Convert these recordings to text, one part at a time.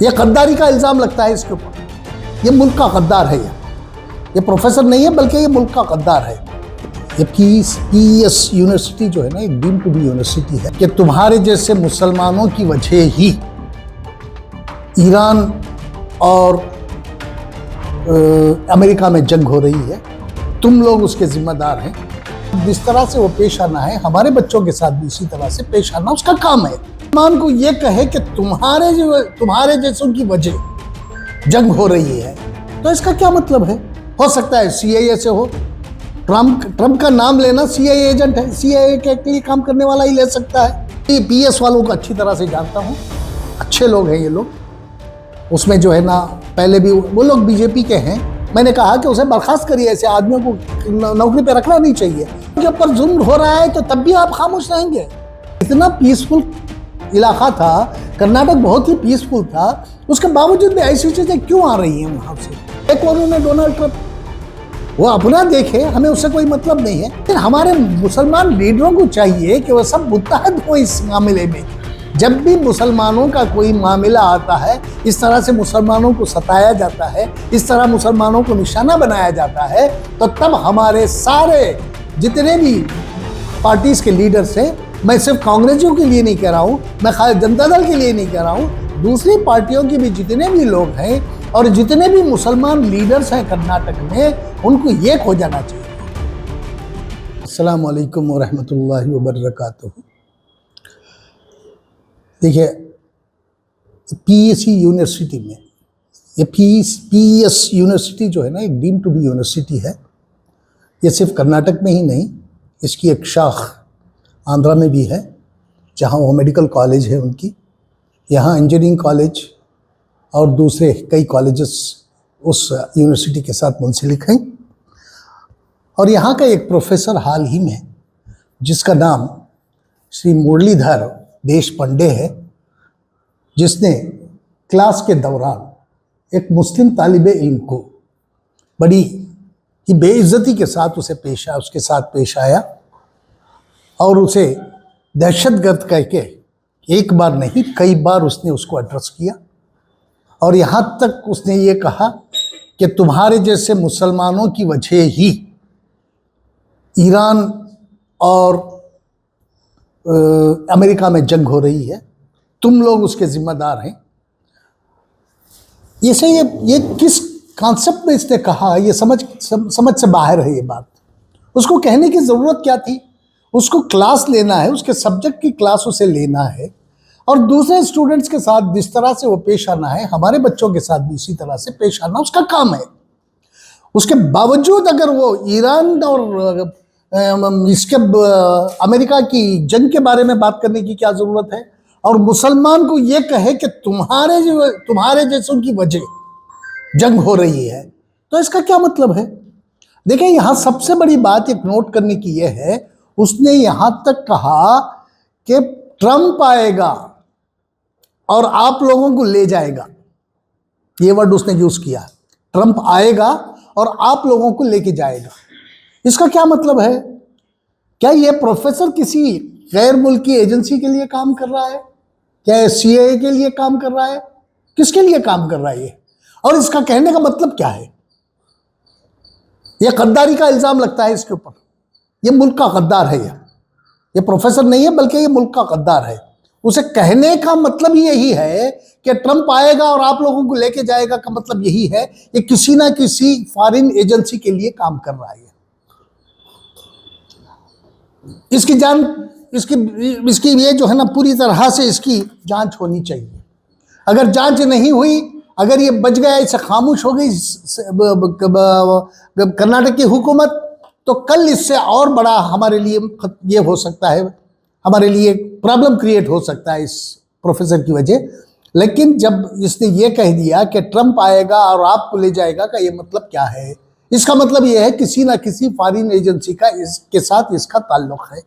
ये गद्दारी का इल्ज़ाम लगता है इसके ऊपर। ये मुल्क का गद्दार है। ये प्रोफेसर नहीं है बल्कि ये मुल्क का गद्दार है। ये पीएस यूनिवर्सिटी जो है ना, एक डीम टू बी यूनिवर्सिटी है कि तुम्हारे जैसे मुसलमानों की वजह ही ईरान और अमेरिका में जंग हो रही है। तुम लोग उसके जिम्मेदार हैं। जिस तरह से वो पेश आना है, हमारे बच्चों के साथ भी इसी तरह से पेश आना उसका काम है। मान को ये कहे कि तुम्हारे जैसों की वजह जंग हो रही है, तो इसका क्या मतलब है? हो सकता है सीआईए से हो। ट्रम्प का नाम लेना, सीआईए एजेंट है, सीआईए के लिए काम करने वाला ही ले सकता है। पीएस वालों को अच्छी तरह से जानता हूँ, अच्छे लोग हैं ये लोग। उसमें जो है ना, पहले भी वो लोग बीजेपी के हैं। मैंने कहा कि उसे बर्खास्त करिए, ऐसे आदमियों को नौकरी पे रखना नहीं चाहिए। उनके ऊपर जुल्म हो रहा है तो तब भी आप खामोश रहेंगे? इतना पीसफुल इलाका था, कर्नाटक बहुत ही पीसफुल था, उसके बावजूद भी ऐसी चीजें क्यों आ रही हैं वहां से? एक और उन्होंने डोनाल्ड ट्रंप, वो अपना देखे, हमें उससे कोई मतलब नहीं है। लेकिन हमारे मुसलमान लीडरों को चाहिए कि वह सब मुत्तहद हो इस मामले में। जब भी मुसलमानों का कोई मामला आता है, इस तरह से मुसलमानों को सताया जाता है, इस तरह मुसलमानों को निशाना बनाया जाता है, तो तब हमारे सारे जितने भी पार्टीज के लीडर्स हैं, मैं सिर्फ कांग्रेसियों के लिए नहीं कह रहा हूँ, मैं खाली जनता दल के लिए नहीं कह रहा हूँ, दूसरी पार्टियों के भी जितने भी लोग हैं और जितने भी मुसलमान लीडर्स हैं कर्नाटक में, उनको एक हो जाना चाहिए। अस्सलाम वालेकुम व रहमतुल्लाहि व बरकातुहू। देखिए, पीएससी यूनिवर्सिटी में, ये पीएस यूनिवर्सिटी जो है ना, एक डीम टू बी यूनिवर्सिटी है। ये सिर्फ कर्नाटक में ही नहीं, इसकी एक शाख आंध्रा में भी है, जहाँ वो मेडिकल कॉलेज है उनकी। यहाँ इंजीनियरिंग कॉलेज और दूसरे कई कॉलेजेस उस यूनिवर्सिटी के साथ मुंसलिक हैं। और यहाँ का एक प्रोफेसर हाल ही में, जिसका नाम श्री मुरलीधर देशपांडे है, जिसने क्लास के दौरान एक मुस्लिम तालिबे इल्म को बड़ी ही बेइज्जती के साथ उसके साथ पेश आया और उसे दहशतगर्द कह के एक बार नहीं कई बार उसने उसको एड्रेस किया। और यहाँ तक उसने ये कहा कि तुम्हारे जैसे मुसलमानों की वजह ही ईरान और अमेरिका में जंग हो रही है, तुम लोग उसके जिम्मेदार हैं। ये किस कॉन्सेप्ट में इसने कहा, ये समझ से बाहर है ये बात। उसको कहने की ज़रूरत क्या थी? उसको क्लास लेना है, उसके सब्जेक्ट की क्लास उसे लेना है और दूसरे स्टूडेंट्स के साथ जिस तरह से वो पेश आना है, हमारे बच्चों के साथ भी इसी तरह से पेश आना उसका काम है। उसके बावजूद अगर वो ईरान और इसके अमेरिका की जंग के बारे में बात करने की क्या ज़रूरत है? और मुसलमान को ये कहे कि तुम्हारे जैसों की वजह जंग हो रही है, तो इसका क्या मतलब है? देखिए, यहाँ सबसे बड़ी बात एक नोट करने की यह है, उसने यहाँ तक कहा कि ट्रम्प आएगा और आप लोगों को ले जाएगा। ये वर्ड उसने यूज किया, ट्रम्प आएगा और आप लोगों को लेके जाएगा। इसका क्या मतलब है? क्या ये प्रोफेसर किसी गैर मुल्की एजेंसी के लिए काम कर रहा है? क्या सीआईए के लिए काम कर रहा है? किसके लिए काम कर रहा है ये? और इसका कहने का मतलब क्या है? ये गद्दारी का इल्जाम लगता है इसके ऊपर। ये मुल्क का गद्दार है। ये प्रोफेसर नहीं है बल्कि ये मुल्क का गद्दार है। उसे कहने का मतलब यही है कि ट्रम्प आएगा और आप लोगों को लेके जाएगा का मतलब यही है, ये किसी ना किसी फॉरेन एजेंसी के लिए काम कर रहा है। इसकी ये जो है ना, पूरी तरह से इसकी जांच होनी चाहिए। अगर जांच नहीं हुई, अगर ये बच गया, इसे खामोश हो गई कर्नाटक की हुकूमत, तो कल इससे और बड़ा हमारे लिए ये हो सकता है, हमारे लिए प्रॉब्लम क्रिएट हो सकता है इस प्रोफेसर की वजह। लेकिन जब इसने ये कह दिया कि ट्रम्प आएगा और आपको ले जाएगा, का ये मतलब क्या है? इसका मतलब ये है किसी ना किसी फॉरेन एजेंसी का इसके साथ इसका ताल्लुक है।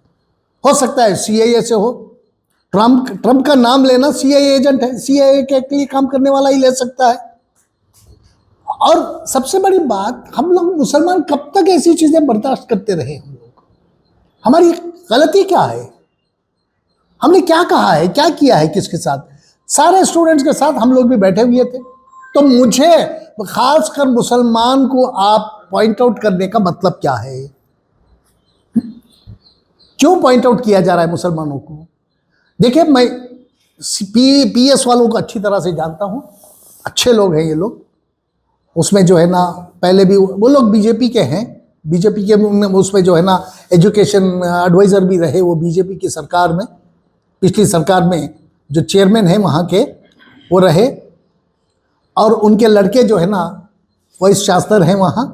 हो सकता है सीआईए से हो। ट्रम्प का नाम लेना, सीआईए एजेंट है, सीआईए के लिए काम करने वाला ही ले सकता है। और सबसे बड़ी बात, हम लोग मुसलमान कब तक ऐसी चीजें बर्दाश्त करते रहे? हम लोग, हमारी गलती क्या है? हमने क्या कहा है, क्या किया है किसके साथ? सारे स्टूडेंट्स के साथ हम लोग भी बैठे हुए थे। तो मुझे खासकर मुसलमान को आप पॉइंट आउट करने का मतलब क्या है? क्यों पॉइंट आउट किया जा रहा है मुसलमानों को? देखिए, मैं पीएस वालों को अच्छी तरह से जानता हूं, अच्छे लोग हैं ये लोग। उसमें जो है ना, पहले भी वो लोग बीजेपी के हैं, बीजेपी के उसमें जो है ना एजुकेशन एडवाइज़र भी रहे वो बीजेपी की सरकार में, पिछली सरकार में जो चेयरमैन हैं वहाँ के वो रहे, और उनके लड़के जो है ना वाइस चांसलर हैं वहाँ,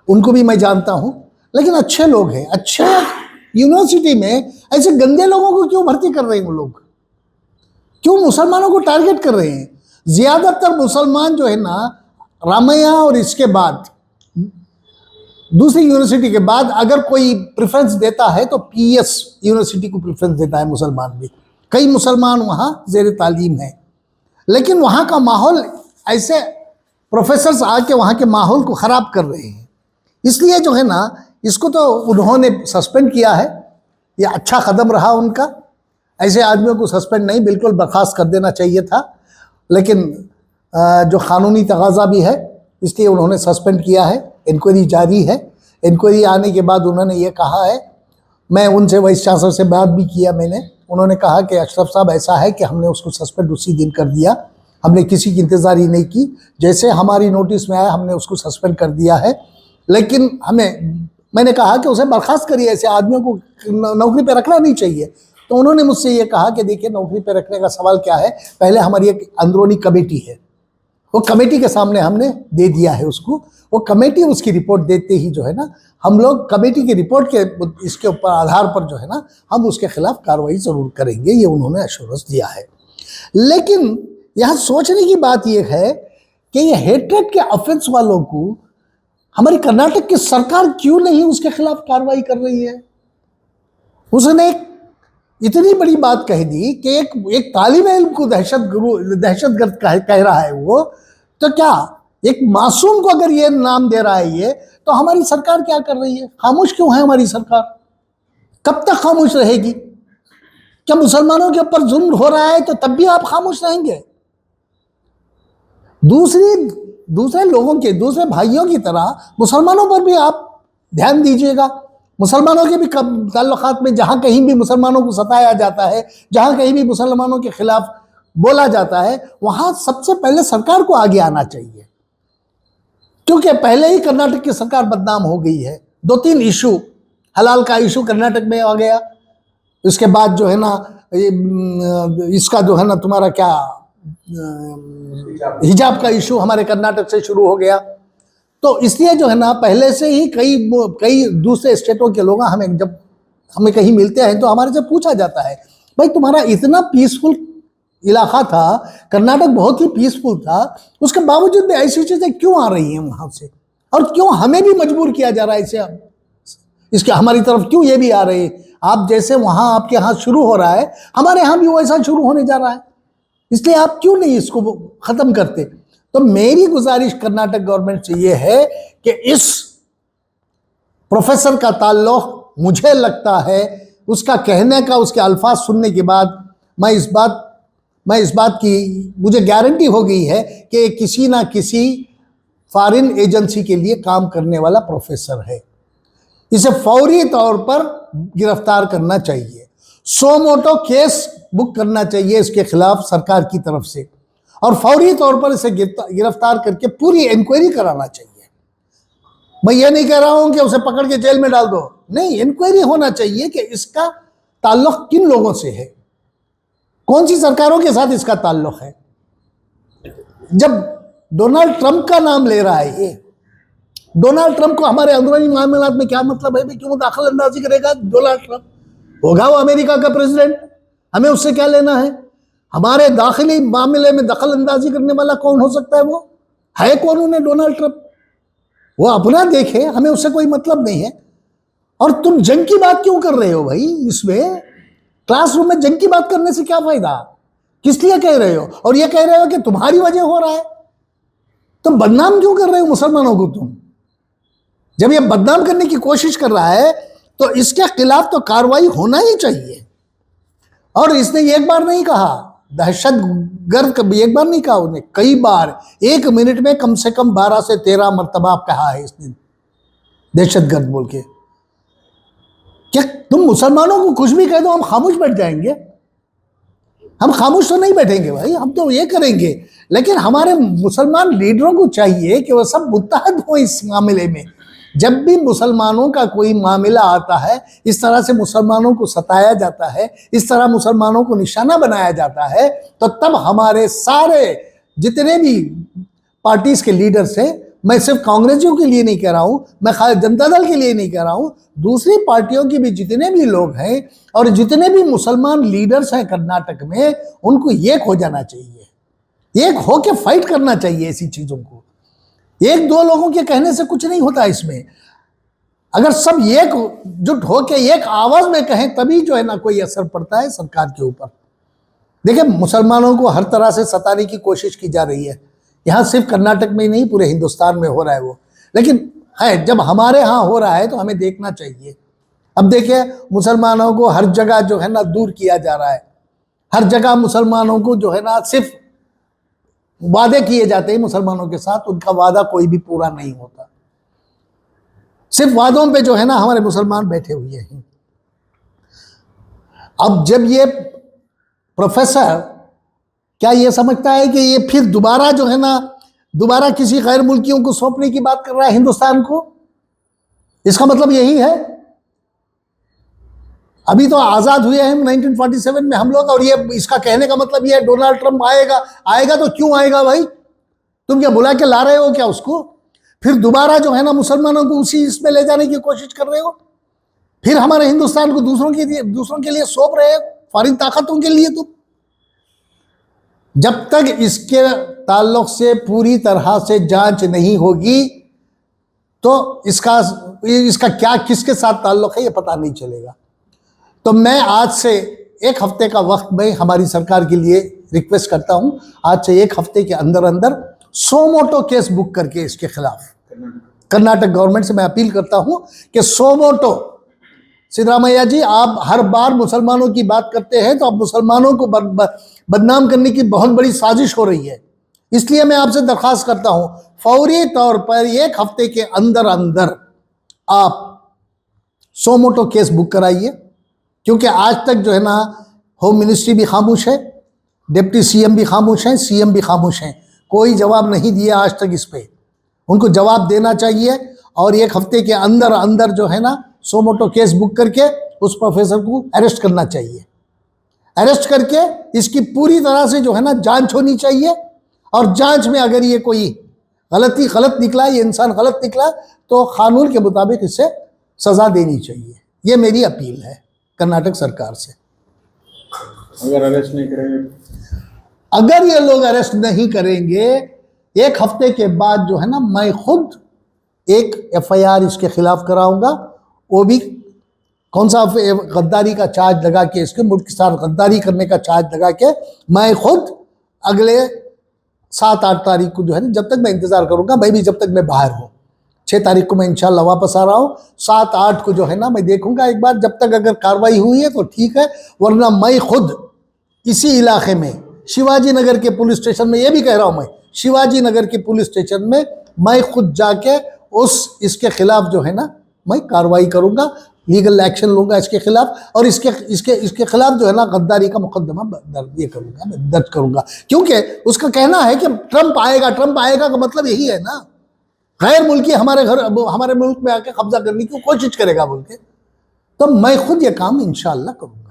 उनको भी मैं जानता हूँ। लेकिन अच्छे लोग हैं, अच्छे यूनिवर्सिटी में ऐसे गंदे लोगों को क्यों भर्ती कर रहे हैं वो लोग? क्यों मुसलमानों को टारगेट कर रहे हैं? ज्यादातर मुसलमान जो है ना रामैया और इसके बाद दूसरी यूनिवर्सिटी के बाद अगर कोई प्रेफरेंस देता है तो पीएस यूनिवर्सिटी को प्रेफरेंस देता है मुसलमान भी। कई मुसलमान वहाँ ज़ेर तालीम हैं, लेकिन वहाँ का माहौल, ऐसे प्रोफेसर्स आके वहाँ के माहौल को ख़राब कर रहे हैं। इसलिए जो है ना इसको तो उन्होंने सस्पेंड किया है, ये अच्छा कदम रहा उनका। ऐसे आदमियों को सस्पेंड नहीं, बिल्कुल बर्खास्त कर देना चाहिए था, लेकिन जो कानूनी तगाज़ा भी है इसलिए उन्होंने सस्पेंड किया है। इंक्वायरी जारी है। इंक्वायरी आने के बाद उन्होंने ये कहा है, मैं उनसे वाइस चांसलर से बात भी किया मैंने, उन्होंने कहा कि अशरफ साहब ऐसा है कि हमने उसको सस्पेंड उसी दिन कर दिया, हमने किसी की इंतज़ारी नहीं की, जैसे हमारी नोटिस में आया हमने उसको सस्पेंड कर दिया है। लेकिन मैंने कहा कि उसे बर्खास्त करिए, ऐसे आदमियों को नौकरी पर रखना नहीं चाहिए। तो उन्होंने मुझसे ये कहा कि देखिए, नौकरी पर रखने का सवाल क्या है, पहले हमारी एक अंदरूनी कमेटी है, वो कमेटी के सामने हमने दे दिया है उसको, वो कमेटी उसकी रिपोर्ट देते ही जो है ना हम लोग कमेटी की रिपोर्ट के इसके ऊपर आधार पर जो है ना हम उसके खिलाफ कार्रवाई ज़रूर करेंगे, ये उन्होंने एश्योरेंस दिया है। लेकिन यहाँ सोचने की बात यह है कि ये हेट्रेड के ऑफेंस वालों को हमारी कर्नाटक की सरकार क्यों नहीं उसके खिलाफ कार्रवाई कर रही है? उसने इतनी बड़ी बात कह दी कि एक तालिब इल्म को दहशतगर्द कह रहा है वो, तो क्या एक मासूम को अगर ये नाम दे रहा है ये, तो हमारी सरकार क्या कर रही है? खामोश क्यों है हमारी सरकार? कब तक खामोश रहेगी? क्या मुसलमानों के ऊपर जुल्म हो रहा है तो तब भी आप खामोश रहेंगे? दूसरे लोगों के, दूसरे भाइयों की तरह मुसलमानों पर भी आप ध्यान दीजिएगा। मुसलमानों के भी ताल्लुकात में जहाँ कहीं भी मुसलमानों को सताया जाता है, जहाँ कहीं भी मुसलमानों के खिलाफ बोला जाता है, वहाँ सबसे पहले सरकार को आगे आना चाहिए, क्योंकि पहले ही कर्नाटक की सरकार बदनाम हो गई है। 2-3 इशू, हलाल का इशू कर्नाटक में आ गया, उसके बाद जो है ना इसका जो है ना तुम्हारा क्या हिजाब का इशू हमारे कर्नाटक से शुरू हो गया। तो इसलिए जो है ना पहले से ही कई दूसरे स्टेटों के लोग हमें कहीं मिलते हैं तो हमारे से पूछा जाता है, भाई तुम्हारा इतना पीसफुल इलाका था, कर्नाटक बहुत ही पीसफुल था, उसके बावजूद भी ऐसी चीज़ें क्यों आ रही हैं वहाँ से, और क्यों हमें भी मजबूर किया जा रहा है इसे, इसके हमारी तरफ क्यों ये भी आ रहे हैं? आप जैसे वहाँ आपके यहाँ शुरू हो रहा है, हमारे यहाँ भी वैसा शुरू होने जा रहा है, इसलिए आप क्यों नहीं इसको ख़त्म करते? तो मेरी गुजारिश कर्नाटक गवर्नमेंट से ये है कि इस प्रोफेसर का ताल्लुक, मुझे लगता है उसका कहने का, उसके अल्फाज सुनने के बाद मैं इस बात की मुझे गारंटी हो गई है कि किसी ना किसी फॉरेन एजेंसी के लिए काम करने वाला प्रोफेसर है। इसे फौरी तौर पर गिरफ्तार करना चाहिए, सो मोटो केस बुक करना चाहिए इसके खिलाफ सरकार की तरफ से, और फौरी तौर पर इसे गिरफ्तार करके पूरी इंक्वायरी कराना चाहिए। मैं ये नहीं कह रहा हूं कि उसे पकड़ के जेल में डाल दो, नहीं, इंक्वायरी होना चाहिए कि इसका ताल्लुक किन लोगों से है, कौन सी सरकारों के साथ इसका ताल्लुक है। जब डोनाल्ड ट्रंप का नाम ले रहा है ये, डोनाल्ड ट्रंप को हमारे अंदरूनी मामलात में क्या मतलब है? क्यों दाखिल अंदाजी करेगा डोनाल्ड ट्रंप? होगा वो अमेरिका का प्रेसिडेंट, हमें उससे क्या लेना है? हमारे दाखिली मामले में दखल अंदाजी करने वाला कौन हो सकता है? वो है कौन? उन्हें डोनाल्ड ट्रंप, वो अपना देखे, हमें उससे कोई मतलब नहीं है। और तुम जंग की बात क्यों कर रहे हो भाई? इसमें क्लासरूम में जंग की बात करने से क्या फायदा? किस लिए कह रहे हो? और ये कह रहे हो कि तुम्हारी वजह हो रहा है, तुम बदनाम क्यों कर रहे हो मुसलमानों को? तुम जब ये बदनाम करने की कोशिश कर रहा है तो इसके खिलाफ तो कार्रवाई होना ही चाहिए। और इसने एक बार नहीं कहा, दहशत गर्द कभी एक बार नहीं कहा उन्हें, कई बार, 1 मिनट में कम से कम 12 से 13 मरतबा कहा है इसने दहशत गर्द बोल के। क्या तुम मुसलमानों को कुछ भी कह दो हम खामोश बैठ जाएंगे? हम खामोश तो नहीं बैठेंगे भाई, हम तो ये करेंगे। लेकिन हमारे मुसलमान लीडरों को चाहिए कि वह सब मुत्तहद हो इस मामले में। जब भी मुसलमानों का कोई मामला आता है, इस तरह से मुसलमानों को सताया जाता है, इस तरह मुसलमानों को निशाना बनाया जाता है, तो तब हमारे सारे जितने भी पार्टीज के लीडर्स हैं, मैं सिर्फ कांग्रेसियों के लिए नहीं कह रहा हूं, मैं खाली जनता दल के लिए नहीं कह रहा हूं, दूसरी पार्टियों के भी जितने भी लोग हैं और जितने भी मुसलमान लीडर्स हैं कर्नाटक में, उनको एक हो जाना चाहिए, एक होके फाइट करना चाहिए ऐसी चीजों को। एक दो लोगों के कहने से कुछ नहीं होता इसमें। अगर सब एकजुट होके एक आवाज में कहें तभी जो है ना कोई असर पड़ता है सरकार के ऊपर। देखिए, मुसलमानों को हर तरह से सताने की कोशिश की जा रही है, यहाँ सिर्फ कर्नाटक में ही नहीं पूरे हिंदुस्तान में हो रहा है वो। लेकिन है जब हमारे यहाँ हो रहा है तो हमें देखना चाहिए। अब देखिए, मुसलमानों को हर जगह जो है ना दूर किया जा रहा है, हर जगह मुसलमानों को जो है ना सिर्फ वादे किए जाते हैं मुसलमानों के साथ, उनका वादा कोई भी पूरा नहीं होता। सिर्फ वादों पे जो है ना हमारे मुसलमान बैठे हुए हैं। अब जब ये प्रोफेसर क्या ये समझता है कि ये फिर दोबारा जो है ना दोबारा किसी गैर मुल्कियों को सौंपने की बात कर रहा है हिंदुस्तान को? इसका मतलब यही है। अभी तो आजाद हुए हैं 1947 में हम लोग, और ये इसका कहने का मतलब ये है डोनाल्ड ट्रंप आएगा तो क्यों आएगा भाई? तुम क्या बुला के ला रहे हो क्या उसको? फिर दोबारा जो है ना मुसलमानों को उसी इसमें ले जाने की कोशिश कर रहे हो, फिर हमारे हिंदुस्तान को दूसरों के लिए सौंप रहे हो, फॉरेन ताकतों के लिए। तुम जब तक इसके ताल्लुक से पूरी तरह से जांच नहीं होगी तो इसका क्या किसके साथ ताल्लुक है ये पता नहीं चलेगा। तो मैं आज से 1 हफ्ते का वक्त में हमारी सरकार के लिए रिक्वेस्ट करता हूं, आज से 1 हफ्ते के अंदर अंदर सोमोटो केस बुक करके इसके खिलाफ कर्नाटक गवर्नमेंट से मैं अपील करता हूं कि सोमोटो, सिद्धरामैया जी आप हर बार मुसलमानों की बात करते हैं तो अब मुसलमानों को बदनाम करने की बहुत बड़ी साजिश हो रही है। इसलिए मैं आपसे दरख्वास्त करता हूं फौरी तौर पर 1 हफ्ते के अंदर अंदर आप सोमोटो केस बुक कराइए, क्योंकि आज तक जो है ना होम मिनिस्ट्री भी खामोश है, डिप्टी सीएम भी खामोश हैं, सीएम भी खामोश हैं, कोई जवाब नहीं दिया आज तक इस पे। उनको जवाब देना चाहिए और 1 हफ्ते के अंदर अंदर जो है ना सोमोटो केस बुक करके उस प्रोफेसर को अरेस्ट करना चाहिए। अरेस्ट करके इसकी पूरी तरह से जो है ना जांच होनी चाहिए, और जांच में अगर ये कोई गलत निकला, ये इंसान गलत निकला, तो कानून के मुताबिक इसे सजा देनी चाहिए। ये मेरी अपील है कर्नाटक सरकार से। अगर अरेस्ट नहीं करेंगे, अगर ये लोग अरेस्ट नहीं करेंगे, 1 हफ्ते के बाद जो है ना मैं खुद एक FIR इसके खिलाफ कराऊंगा। वो भी कौन सा गद्दारी का चार्ज लगा के, इसके मुल्क के साथ गद्दारी करने का चार्ज लगा के मैं खुद अगले 7-8 तारीख को जो है ना, जब तक मैं इंतजार करूंगा, मैं भी जब तक मैं बाहर हूँ, 6 तारीख को मैं इंशाल्लाह वापस आ रहा हूँ, 7-8 को जो है ना मैं देखूंगा एक बार, जब तक अगर कार्रवाई हुई है तो ठीक है, वरना मैं खुद इसी इलाके में शिवाजी नगर के पुलिस स्टेशन में, ये भी कह रहा हूँ मैं, शिवाजी नगर के पुलिस स्टेशन में मैं खुद जाके इसके खिलाफ जो है ना मैं कार्रवाई करूंगा, लीगल एक्शन लूंगा इसके खिलाफ, और इसके खिलाफ जो है ना गद्दारी का मुकदमा दर्ज करूंगा। क्योंकि उसका कहना है कि ट्रंप आएगा का मतलब यही है ना, गैर मुल्की हमारे मुल्क में आके कब्जा करने की कोशिश करेगा बोल के। तो मैं खुद ये काम इंशाअल्लाह करूंगा।